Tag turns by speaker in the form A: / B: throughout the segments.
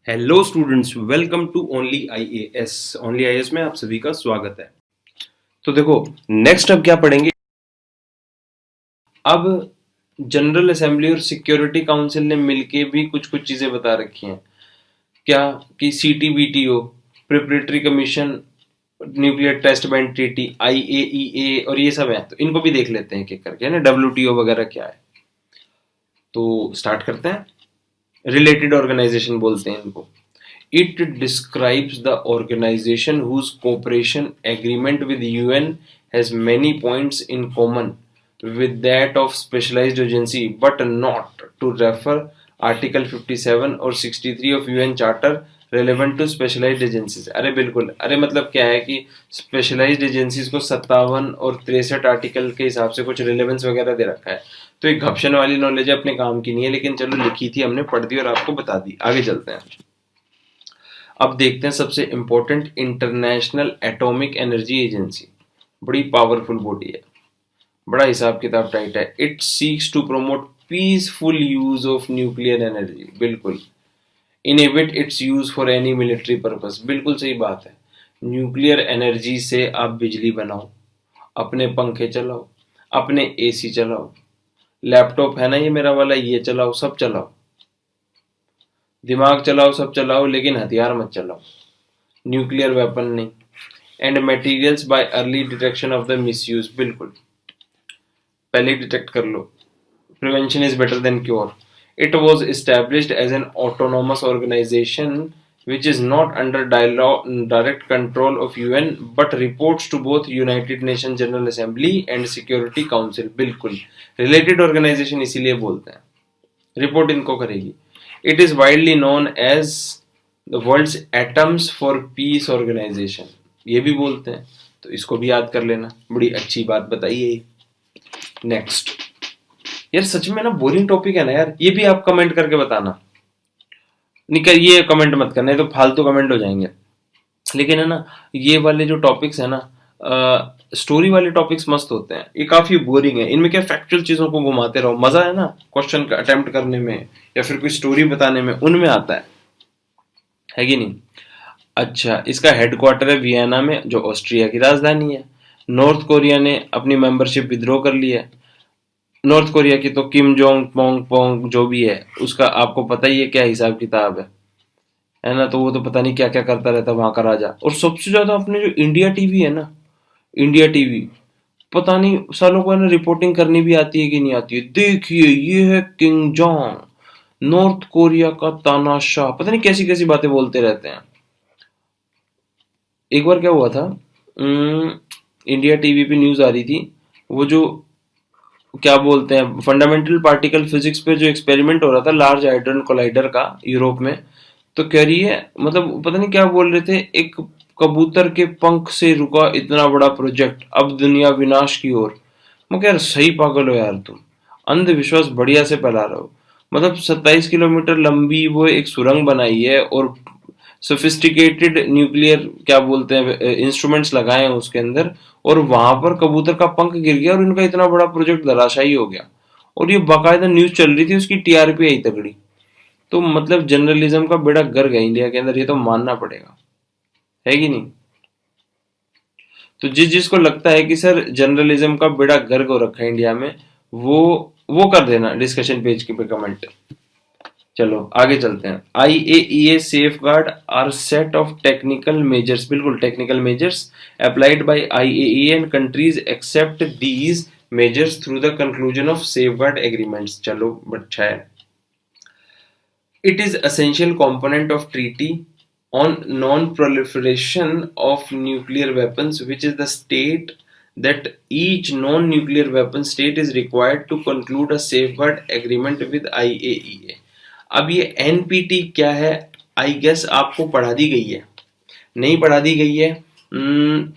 A: Hello students, welcome to only IAS में आप सभी का स्वागत है। तो देखो, नेक्स्ट अब क्या पढ़ेंगे। अब जनरल असेंबली और सिक्योरिटी काउंसिल ने मिलके भी कुछ कुछ चीजें बता रखी हैं। क्या कि CTBTO, preparatory commission, nuclear test ban treaty, IAEA और ये सब है। तो इनको भी देख लेते हैं एक एक करके, है ना। डब्ल्यूटीओ वगैरह क्या है, तो स्टार्ट करते हैं। रिलेटेड ऑर्गेनाइजेशन बोलते हैं इनको। It describes the organization whose cooperation agreement with UN has many points in common with that of specialized agency, but not to refer Article 57 और 63 of UN Charter relevant to specialized agencies। अरे बिल्कुल, अरे मतलब क्या है कि specialised agencies को 57 और 63 आर्टिकल के हिसाब से कुछ रिलेवेंस वगैरह दे रखा है। तो एक घपशन वाली नॉलेज है, अपने काम की नहीं है, लेकिन चलो लिखी थी हमने, पढ़ दी और आपको बता दी। आगे चलते हैं। अब देखते हैं सबसे important, international atomic energy agency. बड़ी पावरफुल बॉडी है, बड़ा हिसाब किताब टाइट है। It seeks to promote peaceful use of nuclear energy. बिल्कुल। Inhibit its use for any military purpose. बिल्कुल सही बात है। न्यूक्लियर एनर्जी से आप बिजली बनाओ, अपने पंखे चलाओ, अपने एसी चलाओ, लैपटॉप है ना ये मेरा वाला, ये चलाओ, सब चलाओ, दिमाग चलाओ, सब चलाओ, लेकिन हथियार मत चलाओ, न्यूक्लियर वेपन नहीं। And materials by early detection of the misuse. बिल्कुल, पहले डिटेक्ट कर लो। Prevention is better than cure. It was established as an autonomous organization which is not under direct control of UN but reports to both United Nations General Assembly and Security Council। बिल्कुल, related organization इसीलिए बोलते हैं, report इनको करेगी। It is widely known as the world's atoms for peace organization, ये भी बोलते हैं, तो इसको भी याद कर लेना। बड़ी अच्छी बात बताई है। नेक्स्ट, यार सच में ना बोरिंग टॉपिक है ना यार, ये भी आप कमेंट करके बताना। निकल, ये कमेंट मत करना, ये तो फालतू कमेंट हो जाएंगे। लेकिन है ना, ये वाले जो टॉपिक्स है ना, स्टोरी वाले टॉपिक्स मस्त होते हैं। ये काफी बोरिंग है, इनमें क्या फैक्चुअल चीजों को घुमाते रहो, मजा है ना क्वेश्चन का अटेम्प्ट करने में या फिर कोई स्टोरी बताने में, उनमें आता है कि नहीं। अच्छा, इसका हेडक्वार्टर है वियना में, जो ऑस्ट्रिया की राजधानी है। नॉर्थ कोरिया ने अपनी मेंबरशिप विद्रॉ कर ली है। नॉर्थ कोरिया की तो किम जोंग पोंग पोंग जो भी है, उसका आपको पता ही है क्या हिसाब किताब है ना। तो वो तो पता नहीं क्या क्या करता रहता है वहां का राजा। और सबसे ज्यादा अपने जो इंडिया टीवी है ना, इंडिया टीवी, पता नहीं सालों को है ना रिपोर्टिंग करनी भी आती है कि नहीं आती है। देखिए ये है किंग जॉन्ग, नॉर्थ कोरिया का तानाशाह, पता नहीं कैसी कैसी बातें बोलते रहते हैं। एक बार क्या हुआ था, इंडिया टीवी पे न्यूज आ रही थी, वो जो क्या बोलते हैं फंडामेंटल पार्टिकल फिजिक्स पे जो एक्सपेरिमेंट हो रहा था लार्ज हाइड्रोजन कोलाइडर का यूरोप में। तो कह रही है, मतलब पता नहीं क्या बोल रहे थे, एक कबूतर के पंख से रुका इतना बड़ा प्रोजेक्ट, अब दुनिया विनाश की ओर। मैं कह यार सही पागल हो यार तुम, अंधविश्वास बढ़िया से फैला रहे हो। मतलब 27 किलोमीटर लंबी वो एक सुरंग बनाई है और सोफिस्टिकेटेड न्यूक्लियर क्या बोलते हैं इंस्ट्रूमेंट्स लगाए हैं उसके अंदर, और वहां पर कबूतर का पंख गिर गया और इनका इतना बड़ा प्रोजेक्ट धराशायी हो गया। और ये बाकायदा न्यूज चल रही थी, उसकी टीआरपी आई तगड़ी। तो मतलब जर्नलिज्म का बेड़ा गर्क है इंडिया के अंदर, ये तो मानना पड़ेगा, है कि नहीं। तो जिस जिसको लगता है कि सर जर्नलिज्म का बेड़ा गर्क हो रखा है इंडिया में, वो कर देना डिस्कशन पेज के पे कमेंट। चलो आगे चलते हैं। IAEA safeguard are set of technical measures। बिल्कुल, technical measures applied by IAEA and countries accept these measures through the conclusion of safeguard agreements। चलो अच्छा है। It is essential component of treaty on non-proliferation of nuclear weapons, which is the state that each non-nuclear weapon state is required to conclude a safeguard agreement with IAEA। अब ये NPT क्या है, I guess आपको पढ़ा दी गई है, नहीं पढ़ा दी गई है।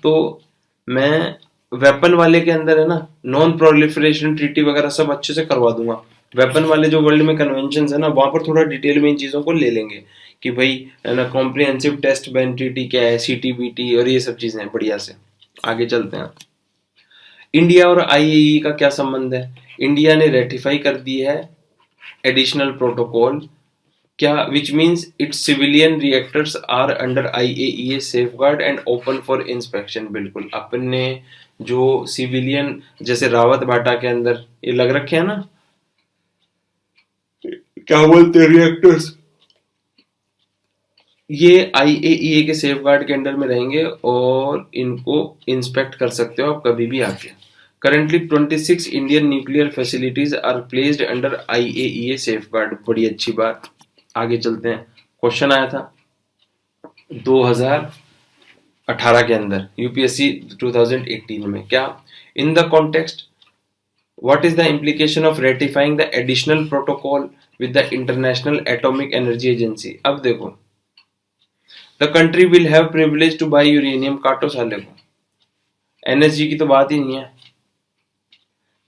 A: तो मैं वेपन वाले के अंदर है ना, नॉन प्रोलिफरेशन ट्रीटी वगैरह सब अच्छे से करवा दूंगा। वेपन वाले जो वर्ल्ड में कन्वेंशन है ना, वहां पर थोड़ा डिटेल में इन चीजों को ले लेंगे कि भाई है ना कॉम्प्रिहेंसिव टेस्ट बैन ट्रीटी क्या है, सीटीबीटी और ये सब चीजें बढ़िया से। आगे चलते हैं। इंडिया और आईएई का क्या संबंध है। इंडिया ने रेटिफाई कर दी है एडिशनल प्रोटोकॉल क्या, which means its civilian reactors are under IAEA safeguard and open for inspection. बिल्कुल, अपने जो सिविलियन जैसे रावत बाटा के अंदर ये लग रखे हैं ना, क्या बोलते हैं, रिएक्टर्स, ये IAEA के सेफगार्ड के अंडर में रहेंगे और इनको इंस्पेक्ट कर सकते हो आप कभी भी आके। Currently 26 Indian nuclear facilities are placed under IAEA safeguard. बड़ी अच्छी बात। आगे चलते हैं। क्वेश्चन आया था 2018 के अंदर, यूपीएससी 2018 में, क्या, in the context what is the implication of ratifying the additional protocol with the international atomic energy agency. अब देखो, the country will have privilege to buy uranium. काटो साले को, एनएसजी की तो बात ही नहीं है।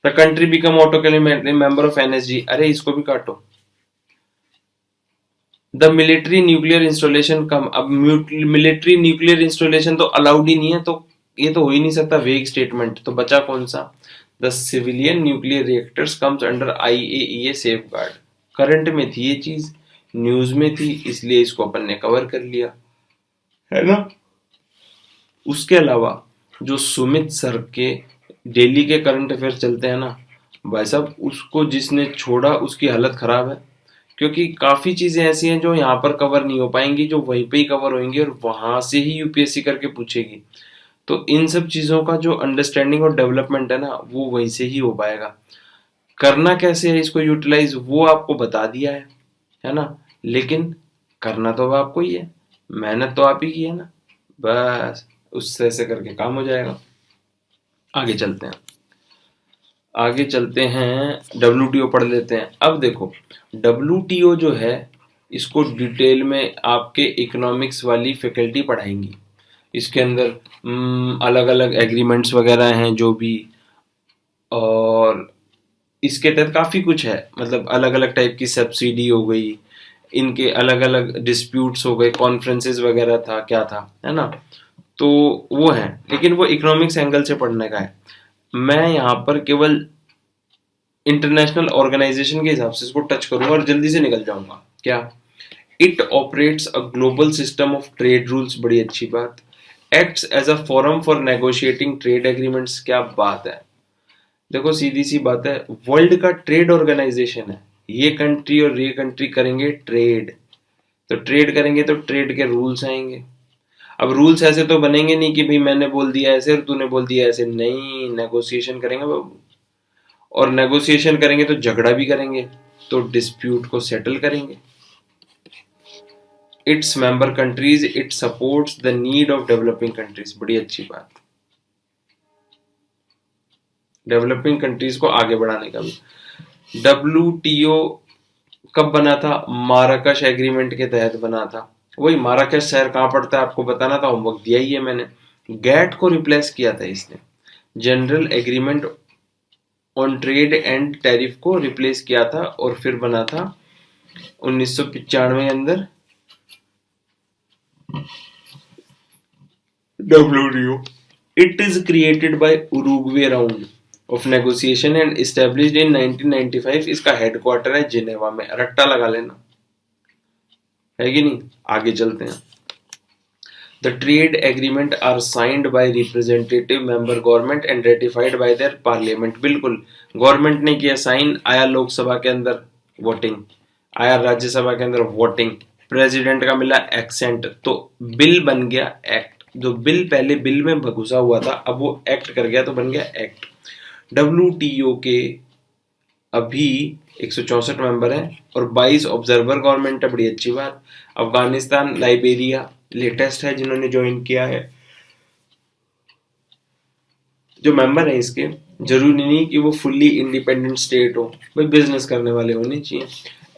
A: The country become automatically member of NSG. अरे इसको भी काटो। द मिलिट्री न्यूक्लियर इंस्टॉलेशन कम। अब मिलिट्री न्यूक्लियर इंस्टॉलेशन तो अलाउड ही नहीं है, तो ये तो हो ही नहीं सकता, वेग स्टेटमेंट। तो बचा कौन सा, the civilian nuclear reactors comes under IAEA safeguard. Current में थी ये चीज, न्यूज में थी, इसलिए इसको अपन ने कवर कर लिया, है ना। उसके अलावा जो सुमित सर के डेली के करंट अफेयर चलते हैं ना भाई साहब, उसको जिसने छोड़ा उसकी हालत खराब है, क्योंकि काफी चीजें ऐसी हैं जो यहाँ पर कवर नहीं हो पाएंगी, जो वहीं पे ही कवर होंगी और वहां से ही यूपीएससी करके पूछेगी। तो इन सब चीजों का जो अंडरस्टैंडिंग और डेवलपमेंट है ना, वो वहीं से ही हो पाएगा। करना कैसे है इसको यूटिलाइज, वो आपको बता दिया है ना, लेकिन करना तो आपको ही है, मेहनत तो आप ही की है ना, बस उससे ऐसे करके काम हो जाएगा। आगे चलते हैं, आगे चलते हैं, WTO पढ़ लेते हैं। अब देखो, WTO जो है, इसको डिटेल में आपके इकोनॉमिक्स वाली फैकल्टी पढ़ाएंगी। इसके अंदर अलग अलग एग्रीमेंट्स वगैरह हैं जो भी, और इसके तहत काफ़ी कुछ है, मतलब अलग अलग टाइप की सब्सिडी हो गई, इनके अलग अलग डिस्प्यूट्स हो गए, कॉन्फ्रेंसेस वगैरह था, क्या था, है ना। तो वो है, लेकिन वो इकोनॉमिक्स एंगल से पढ़ने का है। मैं यहाँ पर केवल इंटरनेशनल ऑर्गेनाइजेशन के हिसाब से इसको टच करूंगा और जल्दी से निकल जाऊंगा। क्या, it operates a global system of trade rules. बड़ी अच्छी बात। Acts as a forum for negotiating trade agreements. क्या बात है। देखो सीधी सी बात है, वर्ल्ड का ट्रेड ऑर्गेनाइजेशन है, ये कंट्री और ये कंट्री करेंगे ट्रेड, तो ट्रेड करेंगे तो ट्रेड के रूल्स आएंगे। अब रूल्स ऐसे तो बनेंगे नहीं कि भाई मैंने बोल दिया ऐसे और तूने बोल दिया ऐसे, नहीं, नेगोशिएशन करेंगे बाबू, और नेगोशिएशन करेंगे तो झगड़ा भी करेंगे, तो डिस्प्यूट को सेटल करेंगे। Its member countries, it supports the need of developing countries. बड़ी अच्छी बात, डेवलपिंग कंट्रीज को आगे बढ़ाने का भी। WTO कब बना था, माराकश एग्रीमेंट के तहत बना था। वही माराकश शहर कहाँ पड़ता है आपको बताना था, होमवर्क दिया ही है मैंने। गैट को रिप्लेस किया था इसने, general agreement on trade and tariff को रिप्लेस किया था, और फिर बना था 1995 के अंदर WTO। It is created by Uruguay round of negotiation and established in 1995। इसका हेडक्वार्टर है जिनेवा में, रट्टा लगा लेना, है कि नहीं। आगे चलते हैं। The trade agreement are signed by representative member government and ratified by their parliament। बिल्कुल, गवर्नमेंट ने किया साइन, आया लोकसभा के अंदर वोटिंग, आया राज्यसभा के अंदर वोटिंग, प्रेसिडेंट का मिला एक्सेंट, तो बिल बन गया एक्ट। जो बिल पहले बिल में घुसा हुआ था, अब वो एक्ट कर गया तो बन गया एक्ट। WTO के अभी 164 मेंबर हैं और 22 ऑब्जर्वर गवर्नमेंट है। बड़ी अच्छी बात। अफगानिस्तान, लाइबेरिया लेटेस्ट है जिन्होंने ज्वाइन किया है। जो मेंबर है इसके, जरूरी नहीं कि वो फुल्ली इंडिपेंडेंट स्टेट हो, भाई बिजनेस करने वाले होने चाहिए।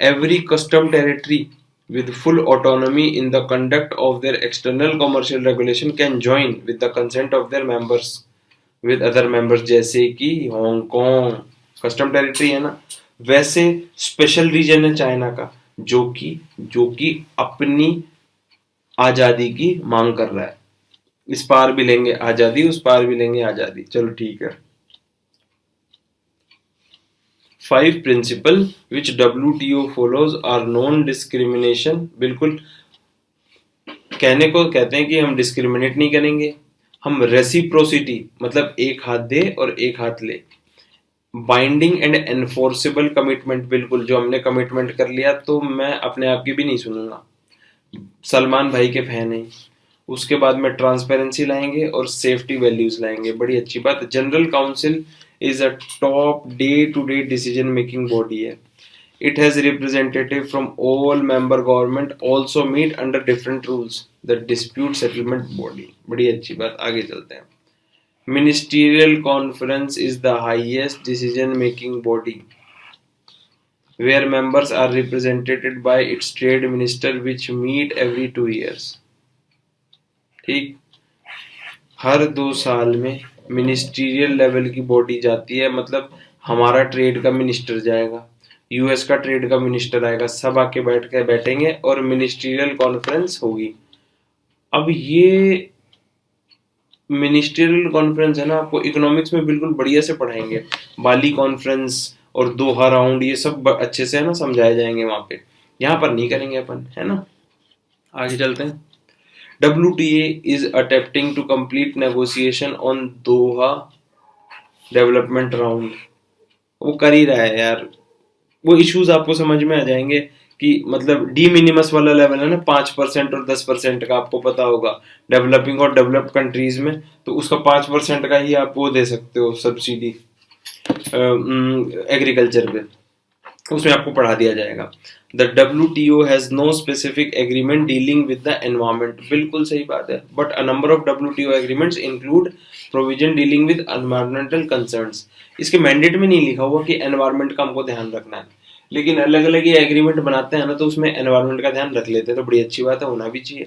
A: Every custom territory with full autonomy in the conduct of their external commercial regulation can join with the consent of their members with other members। जैसे कि हांगकांग कस्टम टेरिटरी है ना, वैसे स्पेशल रीजन है चाइना का, जो कि अपनी आजादी की मांग कर रहा है। इस पार भी लेंगे आजादी, उस पार भी लेंगे आजादी। चलो ठीक है। 5 principle which WTO follows are non discrimination. बिल्कुल कहने को कहते हैं कि हम डिस्क्रिमिनेट नहीं करेंगे, हम रेसिप्रोसिटी मतलब एक हाथ दे और एक हाथ ले। बाइंडिंग एंड एनफोर्सेबल कमिटमेंट, बिल्कुल जो हमने कमिटमेंट कर लिया तो मैं अपने आप की भी नहीं सुनूंगा। सलमान भाई के फैन हैं। उसके बाद में ट्रांसपेरेंसी लाएंगे और सेफ्टी वैल्यूज लाएंगे, बड़ी अच्छी बात। General council is a top day to day decision making body है। It has representative from all member government also meet under different rules the dispute settlement body, बड़ी अच्छी बात। आगे चलते हैं। Ministerial conference is the highest decision making body where members are represented by its trade minister which meet every 2 years। ठीक, हर 2 साल में ministerial level की बॉडी जाती है, मतलब हमारा ट्रेड का मिनिस्टर जाएगा, यूएस का ट्रेड का मिनिस्टर आएगा, सब आके बैठ के बैठेंगे और मिनिस्ट्रियल कॉन्फ्रेंस होगी। अब ये मिनिस्ट्रियल कॉन्फ्रेंस है ना, आपको इकोनॉमिक्स में बिल्कुल बढ़िया से पढ़ाएंगे। बाली कॉन्फ्रेंस और दोहा राउंड ये सब अच्छे से है ना समझाए जाएंगे वहां पे, यहाँ पर नहीं करेंगे अपन, है ना। आगे चलते हैं। WTA is attempting to complete negotiation on Doha development round. वो कर ही रहा है यार, वो इश्यूज आपको समझ में आ जाएंगे कि मतलब डी मिनिमस वाला लेवल है ना 5% और 10% का, आपको पता होगा डेवलपिंग और डेवलप्ड कंट्रीज में, तो उसका 5% का ही आप वो दे सकते हो सब्सिडी एग्रीकल्चर पे, उसमें आपको पढ़ा दिया जाएगा। The WTO has no specific agreement dealing with the environment, बिल्कुल सही बात है, but a number of WTO agreements include provision dealing with environmental concerns. इसके मैंडेट में नहीं लिखा हुआ कि एनवायरमेंट का हमको ध्यान रखना है, लेकिन अलग अलग ये एग्रीमेंट बनाते हैं ना, तो उसमें एनवायरमेंट का ध्यान रख लेते हैं, तो बड़ी अच्छी बात है, होना भी चाहिए।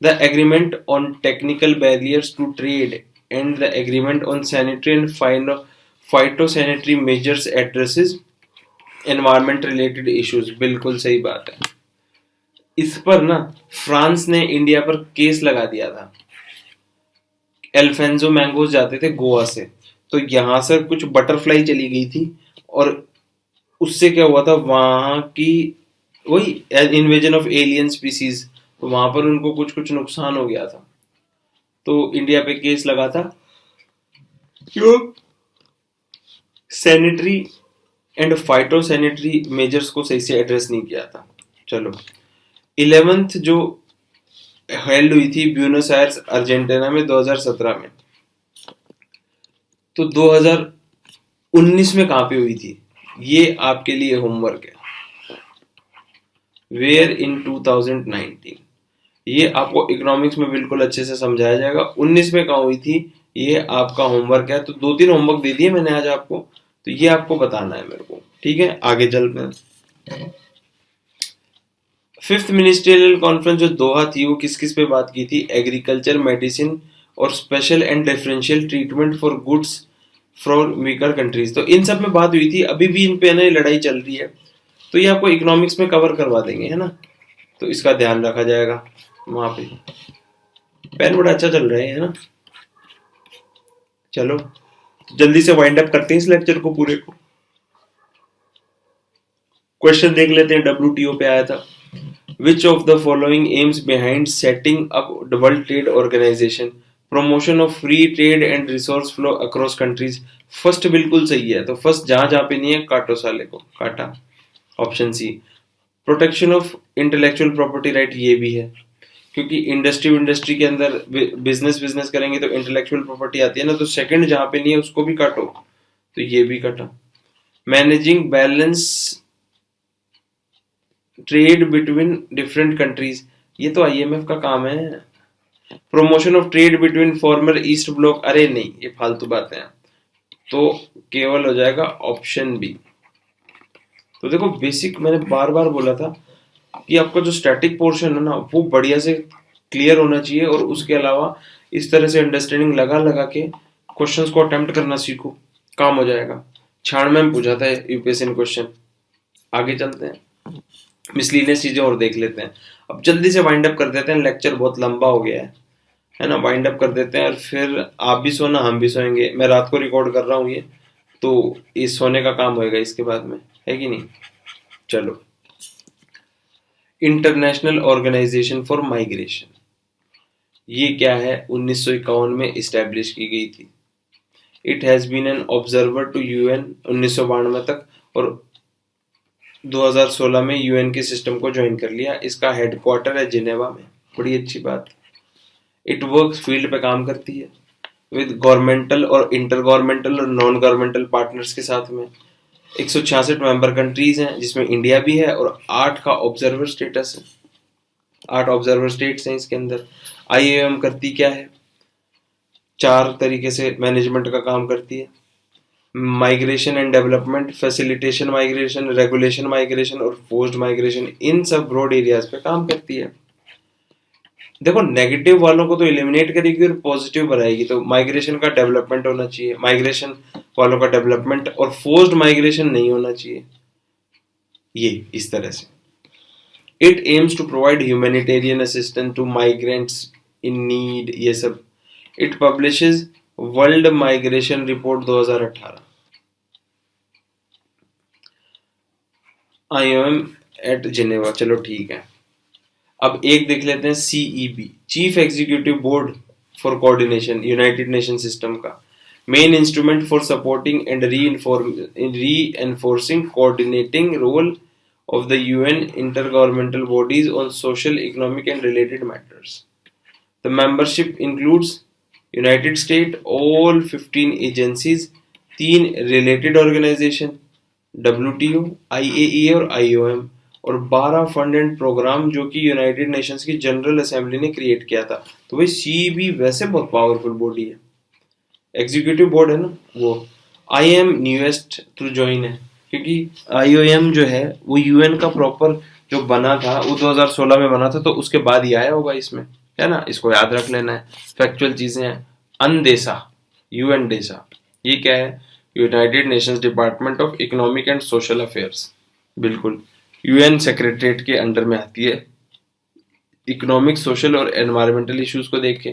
A: The agreement on technical barriers to trade and the agreement on sanitary and phytosanitary measures addresses environment related issues, बिल्कुल सही बात है। इस पर ना फ्रांस ने इंडिया पर केस लगा दिया था। एल्फेंजो मैंगोज जाते थे गोवा से, तो यहां से कुछ बटरफ्लाई चली गई थी और उससे क्या हुआ था, वहां की वही इन्वेजन ऑफ एलियन स्पीसीज, तो वहां पर उनको कुछ कुछ नुकसान हो गया था, तो इंडिया पे केस लगा था क्यों सैनिटरी एंड फाइटोसैनिटरी मेजर्स को सही से एड्रेस नहीं किया था। चलो 11th जो हेल्ड हुई थी ब्यूनस आयर्स अर्जेंटीना में 2017 में, तो 2019 में कहां पे हुई थी, ये आपके लिए होमवर्क है। वेयर इन 2019, ये आपको इकोनॉमिक्स में बिल्कुल अच्छे से समझाया जाएगा। 19 में कहां हुई थी, ये आपका होमवर्क है। तो 2-3 होमवर्क दे दिए मैंने आज आपको, तो ये आपको बताना है मेरे को, ठीक है। आगे चलते हैं। 5th मिनिस्ट्रियल कॉन्फ्रेंस जो दोहा थी, वो किस किस पे बात की थी, एग्रीकल्चर, मेडिसिन और special and differential treatment for goods for weaker countries, तो इन सब में बात हुई थी। अभी भी इन पे ना लड़ाई चल रही है, तो ये आपको इकोनॉमिक्स में कवर करवा देंगे, है ना, तो इसका ध्यान रखा जाएगा वहां पे। पेन बड़ा अच्छा चल रहा है ना। चलो जल्दी से वाइंड अप करते हैं इस लेक्चर को पूरे को। क्वेश्चन देख लेते हैं, WTO पे आया था। Which of the following aims behind setting up the World Trade Organization? Promotion of free trade and resource flow across countries। First बिल्कुल सही है, तो फर्स्ट जहां जहां पे नहीं है काटो साले को, काटा। Option C. Protection of intellectual property right, ये भी है, क्योंकि इंडस्ट्री के अंदर बिजनेस करेंगे तो इंटेलेक्चुअल प्रॉपर्टी आती है ना, तो सेकंड जहां पे नहीं है उसको भी काटो, तो ये भी काटा। Managing balance trade between different countries, ये तो IMF का काम है। Promotion of trade between farmer east block, अरे नहीं ये फालतू बातें हैं, तो केवल हो जाएगा ऑप्शन बी। तो देखो बेसिक मैंने बार बार बोला था कि आपका जो स्टैटिक पोर्शन है ना, वो बढ़िया से क्लियर होना चाहिए, और उसके अलावा इस तरह से अंडरस्टैंडिंग लगा लगा के क्वेश्चंस को अटेम्प्ट करना सीखो, काम हो जाएगा। छाण में पूछा था यूपीएससी क्वेश्चन। आगे चलते हैं, मिसलीनियस चीजें और देख लेते हैं। अब जल्दी से वाइंड अप कर देते हैं, लेक्चर बहुत लंबा हो गया है ना, वाइंड अप कर देते हैं, और फिर आप भी सोना हम भी सोएंगे। मैं रात को रिकॉर्ड कर रहा हूँ ये, तो इस होने का काम होएगा इसके बाद में, है कि नहीं। चलो, इंटरनेशनल ऑर्गेनाइजेशन फॉर माइग्रेशन, ये क्या है, 1951 में इस्टेब्लिश की गई थी। It has been an observer to UN 1992 तक, और 2016 में यूएन के सिस्टम को ज्वाइन कर लिया। इसका हेडक्वार्टर है जिनेवा में, बड़ी अच्छी बात। इट वर्क्स फील्ड पे काम करती है विद गवर्नमेंटल और इंटर गवर्नमेंटल और नॉन गवर्नमेंटल पार्टनर्स के साथ में। 166 मेंबर कंट्रीज हैं जिसमें इंडिया भी है, और 8 का ऑब्जर्वर स्टेटस है, 8 ऑब्जर्वर स्टेट्स हैं इसके अंदर। आईओएम करती क्या है, 4 तरीके से मैनेजमेंट का काम करती है। Migration and development, facilitation migration, regulation migration और फोर्स्ड माइग्रेशन, इन सब ब्रॉड एरियाज पे काम करती है। देखो, नेगेटिव वालों को तो एलिमिनेट करेगी और पॉजिटिव बनाएगी। तो माइग्रेशन का डेवलपमेंट होना चाहिए, माइग्रेशन वालों का डेवलपमेंट, और फोर्स्ड माइग्रेशन नहीं होना चाहिए, ये इस तरह से। It aims to provide humanitarian assistance to migrants in need, ये सब। It publishes world migration report 2018। IOM at Geneva, चलो ठीक है। अब एक देख लेते हैं CEB, chief executive board for coordination, United Nation system का main instrument for supporting and reinforcing coordinating role of the UN intergovernmental bodies on social, economic and related matters. The membership includes United States, all 15 agencies, 3 related organization, WTO, IAEA और IOM, और 12 fund and programme जो कि United Nations की general assembly ने create किया था। तो भाई सीईबी वैसे बहुत पावरफुल बॉडी है, एग्जीक्यूटिव बोर्ड है ना वो। IAM न्यूएस्ट थ्रू ज्वाइन है, क्योंकि IOM जो है वो यूएन का प्रॉपर जो बना था वो 2016 में बना था, तो उसके बाद ही आया होगा इसमें, है ना। इसको याद रख लेना है, फैक्चुअल चीजें हैं। अनदेसा, यूएन डेसा, ये क्या है, United Nations department of economic and social affairs, बिल्कुल यूएन सेक्रेटरीट के अंडर में आती है। इकोनॉमिक, सोशल और एनवायरमेंटल इश्यूज को देख के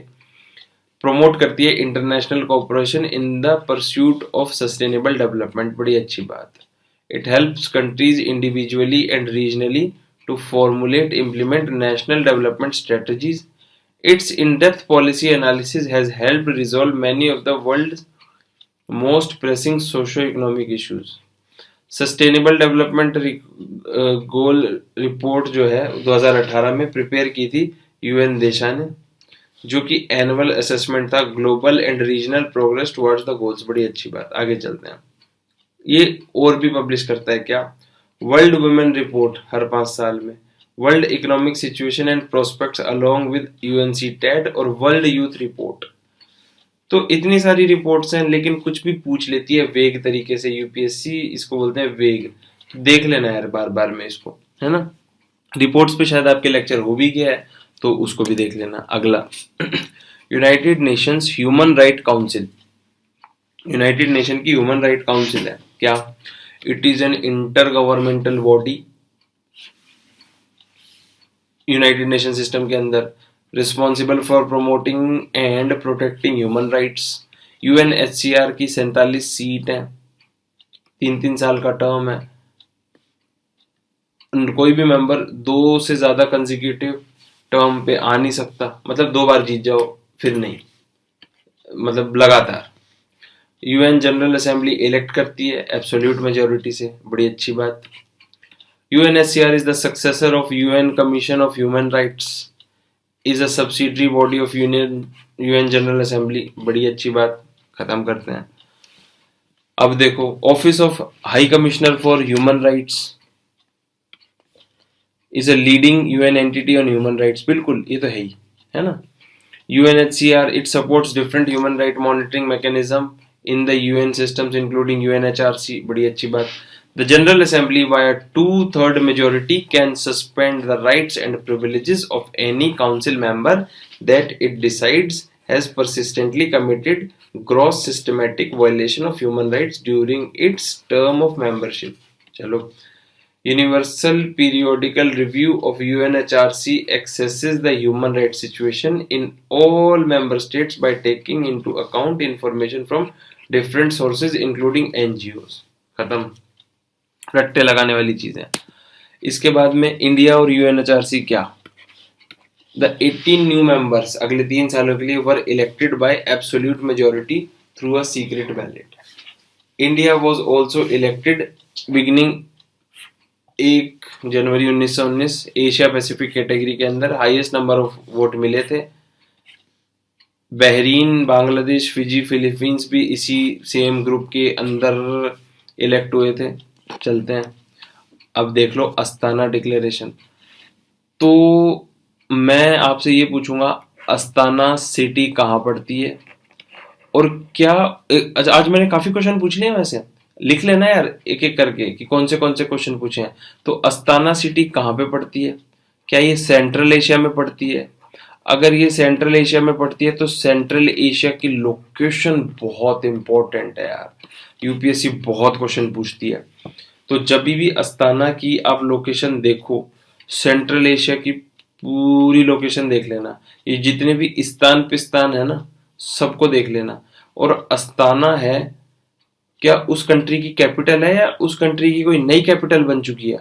A: प्रमोट करती है international cooperation in the pursuit of sustainable development, बड़ी अच्छी बात। It helps countries individually and regionally to formulate, implement national development strategies. Its in-depth policy analysis has helped resolve many of the world's most pressing socio-economic issues. Sustainable Development Goal Report जो है 2018 में prepare की थी UN देशा ने, जो कि annual assessment था global and regional progress towards the goals, बड़ी अच्छी बात। आगे चलते हैं। ये और भी पब्लिश करता है क्या, वर्ल्ड वुमेन रिपोर्ट हर 5 साल में, world economic situation and prospects along with UNCTAD, और वर्ल्ड यूथ रिपोर्ट। तो इतनी सारी रिपोर्ट्स हैं, लेकिन कुछ भी पूछ लेती है वेग तरीके से यूपीएससी, इसको बोलते हैं वेग। देख लेना यार बार बार में इसको, है ना। रिपोर्ट्स पे शायद आपके लेक्चर हो भी गया है, तो उसको भी देख लेना। अगला, United Nations human right council, United nation की ह्यूमन राइट काउंसिल है क्या, it is an inter governmental body United Nation system के अंदर, responsible for promoting and protecting human rights. UNHCR की 47 सीट है, 3-3 साल का टर्म है। कोई भी मेंबर 2 से ज्यादा कंसेक्यूटिव टर्म पे आ नहीं सकता, मतलब 2 बार जीत जाओ फिर नहीं, मतलब लगातार। यूएन जनरल असेंबली इलेक्ट करती है एब्सोल्यूट मेजोरिटी से, बड़ी अच्छी बात। UNHCR is the successor of UN commission of human rights, is a subsidiary body of UN general assembly, बड़ी अच्छी बात। खत्म करते हैं। अब देखो, office of high commissioner for human rights is a leading UN entity on human rights, बिल्कुल ये तो है ही, है ना। UNHCR it supports different human right monitoring mechanism in the UN systems including UNHRC, बड़ी अच्छी बात। The General Assembly by a 2/3 majority can suspend the rights and privileges of any council member that it decides has persistently committed gross systematic violation of human rights during its term of membership। चलो, Universal Periodical Review of UNHRC assesses the human rights situation in all member states by taking into account information from different sources including NGOs. खत्म, रट्टे लगाने वाली चीजें। इसके बाद में India और UNHRC क्या, द 18 न्यू मेंबर्स अगले 3 सालों के लिए were elected by absolute majority through a secret ballot. India was also elected beginning 1 January 1919 Asia Pacific category के अंदर हाईएस्ट नंबर ऑफ वोट मिले थे। बहरीन, बांग्लादेश, फिजी, फिलीपींस भी इसी सेम ग्रुप के अंदर इलेक्ट हुए थे। चलते हैं, अब देख लो अस्ताना डिक्लेरेशन। तो मैं आपसे ये पूछूंगा, अस्ताना सिटी कहाँ पड़ती है और क्या, अच्छा आज मैंने काफी क्वेश्चन पूछ लिए हैं, वैसे लिख लेना यार एक एक करके कि कौन से क्वेश्चन पूछे हैं। तो अस्ताना सिटी कहाँ पे पड़ती है, क्या ये सेंट्रल एशिया में पड़ती है? अगर ये सेंट्रल एशिया में पड़ती है तो सेंट्रल एशिया की लोकेशन बहुत इंपॉर्टेंट है यार, यूपीएससी बहुत क्वेश्चन पूछती है। तो जब भी अस्ताना की आप लोकेशन देखो, सेंट्रल एशिया की पूरी लोकेशन देख लेना, ये जितने भी इस्तान पिस्तान है ना सबको देख लेना। और अस्ताना है क्या उस कंट्री की कैपिटल है या उस कंट्री की कोई नई कैपिटल बन चुकी है?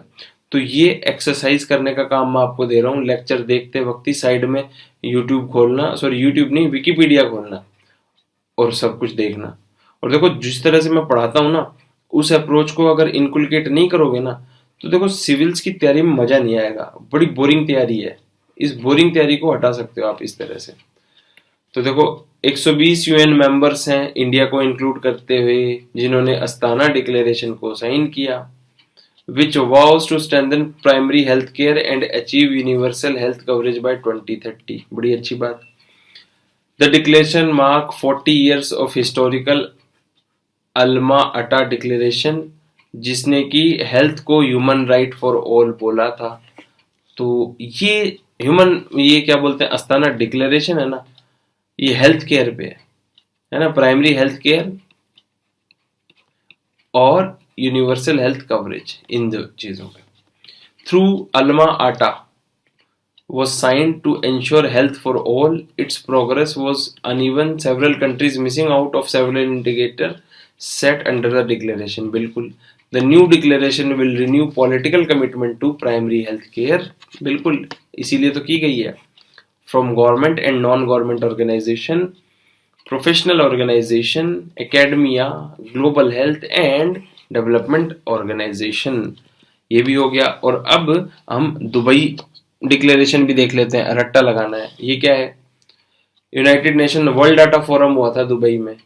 A: तो ये एक्सरसाइज करने का काम मैं आपको दे रहा हूँ। लेक्चर देखते वक्त ही साइड में यूट्यूब खोलना, सॉरी यूट्यूब नहीं, विकिपीडिया खोलना और सब कुछ देखना। और देखो जिस तरह से मैं पढ़ाता हूँ ना, उस अप्रोच को अगर इनकुलकेट नहीं करोगे ना, तो देखो सिविल्स की तैयारी में मजा नहीं आएगा, बड़ी बोरिंग तैयारी है। इस बोरिंग तैयारी को हटा सकते हो आप इस तरह से। तो देखो 120 यूएन मेंबर्स हैं इंडिया को इंक्लूड करते हुए जिन्होंने अस्ताना डिक्लेरेशन को साइन किया, which vows to strengthen primary health care and achieve universal health coverage by 2030। बड़ी अच्छी बात। The declaration mark 40 years of historical Alma अटा डिक्लेरेशन, जिसने कि हेल्थ को ह्यूमन राइट फॉर ऑल बोला था। तो ये ये क्या बोलते हैं, अस्ताना डिक्लेरेशन है ना, ये हेल्थ केयर पे है ना, प्राइमरी हेल्थ केयर और यूनिवर्सल हेल्थ कवरेज, इन दो चीजों पे। थ्रू अल्मा आटा was signed to ensure health for all. Its progress was uneven, several countries missing out of several indicators set under the declaration। बिल्कुल, the new declaration will renew political commitment to primary health care। बिल्कुल, इसीलिए तो की गई है। From government and non-government organization, professional organization, academia, global health and development organization, ये भी हो गया। और अब हम दुबई डिक्लेरेशन भी देख लेते हैं, रट्टा लगाना है। ये क्या है, United nation world data forum हुआ था दुबई में,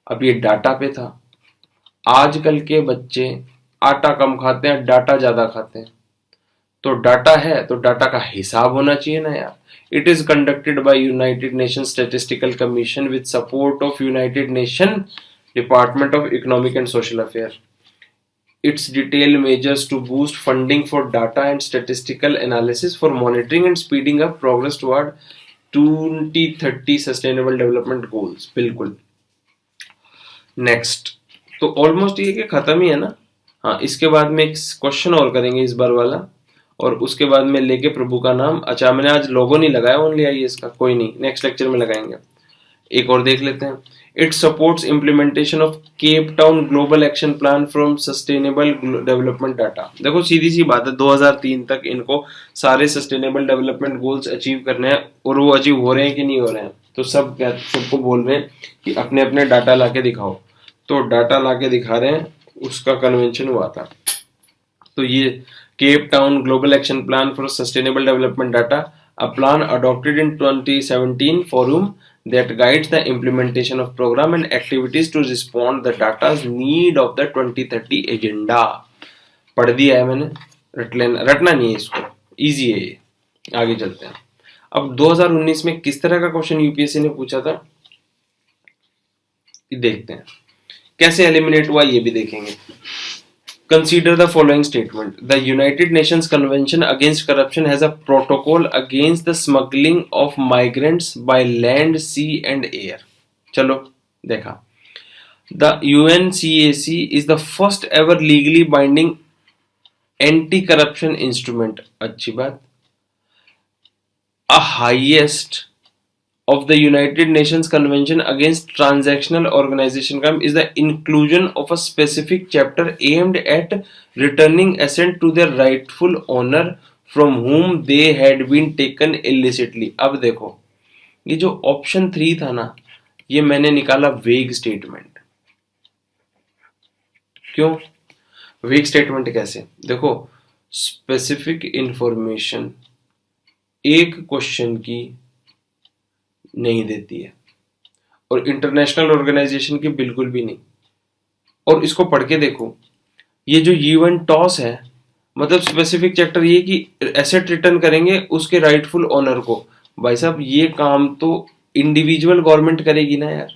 A: अब ये डाटा पे था। आजकल के बच्चे आटा कम खाते हैं, डाटा ज्यादा खाते हैं। तो डाटा है तो डाटा का हिसाब होना चाहिए ना यार। It is conducted by United nation statistical commission with support of United nation department of economic and social affair. Its detailed measures to boost funding for data and statistical analysis for monitoring and speeding up progress toward 2030 sustainable development goals। बिल्कुल। Next, तो almost ये कि खत्म ही है ना। हाँ, इसके बाद में एक क्वेश्चन और करेंगे इस बार वाला, और उसके बाद में लेके प्रभु का नाम। अच्छा मैंने आज लोगो नहीं लगाया ओनली आईएएस का, कोई नहीं, नेक्स्ट लेक्चर में लगाएंगे। एक और देख लेते हैं। It supports implementation of Cape Town Global Action Plan from Sustainable Development Data। देखो सीधी सी बात है, 2003 तक इनको सारे सस्टेनेबल डेवलपमेंट गोल्स अचीव करने हैं, और वो अचीव हो रहे हैं कि नहीं हो रहे हैं? तो सबको बोल रहे हैं कि अपने अपने डाटा लाके दिखाओ। तो डाटा लाके दिखा रहे हैं, उसका कन्वेंशन हुआ था। तो ये Cape Town global action plan for sustainable development data, a plan adopted in 2017 forum that guides the implementation of program and activities to respond the data's need of the 2030 agenda। पढ़ दिया है मैंने, रटना नहीं है इसको, इजी है ये। आगे चलते हैं। अब 2019 में किस तरह का क्वेश्चन यूपीएससी ने पूछा था देखते हैं, कैसे एलिमिनेट हुआ ये भी देखेंगे। Consider the following statement: The United Nations Convention Against Corruption has a protocol against the smuggling of migrants by land, sea and air। चलो देखा, The UNCAC is the first ever legally binding anti-corruption instrument। अच्छी बात। A highest of the United Nations Convention Against Transactional Organization Crime is the inclusion of a specific chapter aimed at returning assets to their rightful owner from whom they had been taken illicitly. अब देखो, ये जो option 3 था ना, ये मैंने निकाला वेग स्टेटमेंट। क्यों वेग स्टेटमेंट? कैसे? देखो, स्पेसिफिक इंफॉर्मेशन एक क्वेश्चन की नहीं देती है और इंटरनेशनल ऑर्गेनाइजेशन की बिल्कुल भी नहीं। और इसको पढ़ के देखो, ये जो यूएन टॉस है, मतलब स्पेसिफिक चैप्टर ये कि एसेट रिटर्न करेंगे उसके राइटफुल ओनर को। भाई साहब, ये काम तो इंडिविजुअल गवर्नमेंट करेगी ना यार।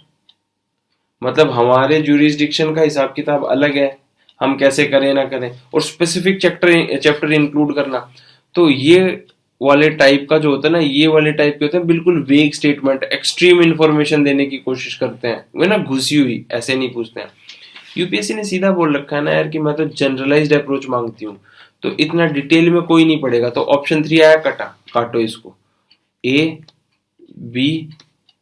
A: मतलब हमारे ज्यूरिसडिक्शन का हिसाब किताब अलग है, हम कैसे करें ना करें, और स्पेसिफिक चैप्टर इंक्लूड करना। तो ये वाले टाइप का जो होता है ना, ये वाले टाइप के होते हैं बिल्कुल वेग स्टेटमेंट, एक्सट्रीम इंफॉर्मेशन देने की कोशिश करते हैं, वे ना घुसी हुई, ऐसे नहीं पूछते हैं। यूपीएससी ने सीधा बोल रखा है ना यार कि मैं तो जनरलाइज्ड अप्रोच मांगती हूँ, तो इतना डिटेल में कोई नहीं पड़ेगा। तो ऑप्शन 3 आया, काटो इसको, ए बी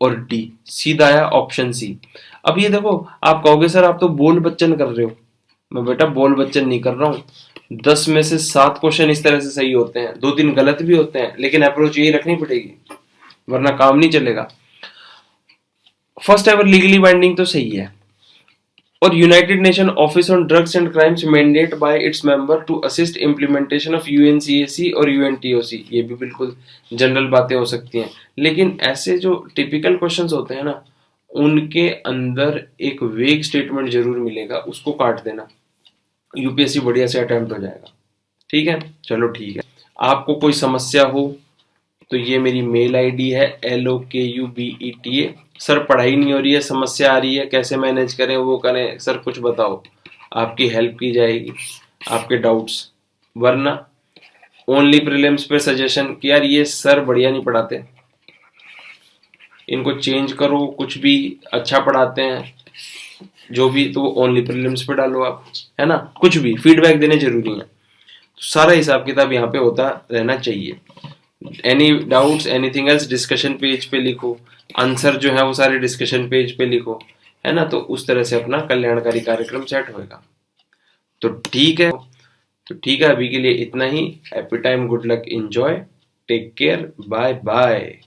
A: और डी, सीधा आया ऑप्शन सी। अब ये देखो, आप कहोगे सर आप तो बोल बच्चन कर रहे हो। मैं बेटा बोल बच्चन नहीं कर रहा हूँ। 10 में से 7 क्वेश्चन इस तरह से सही होते हैं, 2-3 गलत भी होते हैं, लेकिन अप्रोच यही रखनी पड़ेगी वरना काम नहीं चलेगा। फर्स्ट एवर लीगली बाइंडिंग तो सही है, और United Nation office on drugs and crimes mandate by its member to assist implementation of UNCAC और यूएनटीओसी, ये भी बिल्कुल जनरल बातें हो सकती हैं। लेकिन ऐसे जो टिपिकल क्वेश्चंस होते हैं ना, उनके अंदर एक वेग स्टेटमेंट जरूर मिलेगा, उसको काट देना, यूपीएससी बढ़िया से अटेम्प्ट हो जाएगा। ठीक है, चलो ठीक है। आपको कोई समस्या हो तो ये मेरी मेल आईडी है LOKUBETA। सर पढ़ाई नहीं हो रही है, समस्या आ रही है, कैसे मैनेज करें, वो करें, सर कुछ बताओ, आपकी हेल्प की जाएगी, आपके डाउट्स। वरना ओनली प्रीलिम्स पे सजेशन कि यार ये सर बढ़िया नहीं पढ़ाते, इनको चेंज करो, कुछ भी अच्छा पढ़ाते हैं जो भी, तो ओनली प्रीलिम्स पे डालो आप, है ना। कुछ भी फीडबैक देने जरूरी है, तो सारा हिसाब किताब यहाँ पे होता रहना चाहिए। Any doubts, anything else, discussion page पे लिखो, आंसर जो है वो सारे डिस्कशन पेज पे लिखो, है ना। तो उस तरह से अपना कल्याणकारी कार्यक्रम सेट होएगा। तो ठीक है, अभी के लिए इतना ही। Happy time, good luck, enjoy, take care, bye bye.